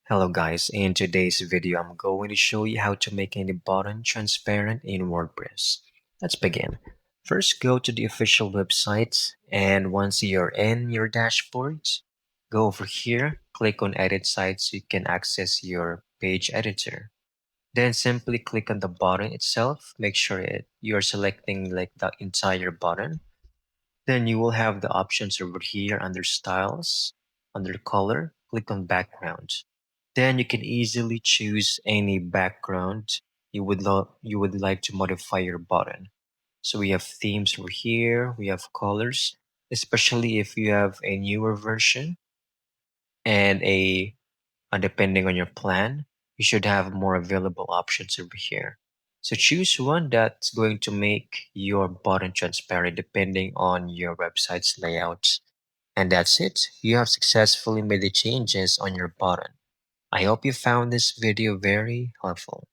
Hello guys, in today's video I'm going to show you how to make any button transparent in WordPress. Let's begin. First go to the official website, and once you're in your dashboard, go over here, click on edit site so you can access your page editor. Then simply click on the button itself, make sure you're selecting like the entire button. Then you will have the options over here under styles, under color, click on background. Then you can easily choose any background you would like to modify your button. So we have themes over here, we have colors, especially if you have a newer version and depending on your plan, you should have more available options over here. So choose one that's going to make your button transparent depending on your website's layout. And that's it. You have successfully made the changes on your button. I hope you found this video very helpful.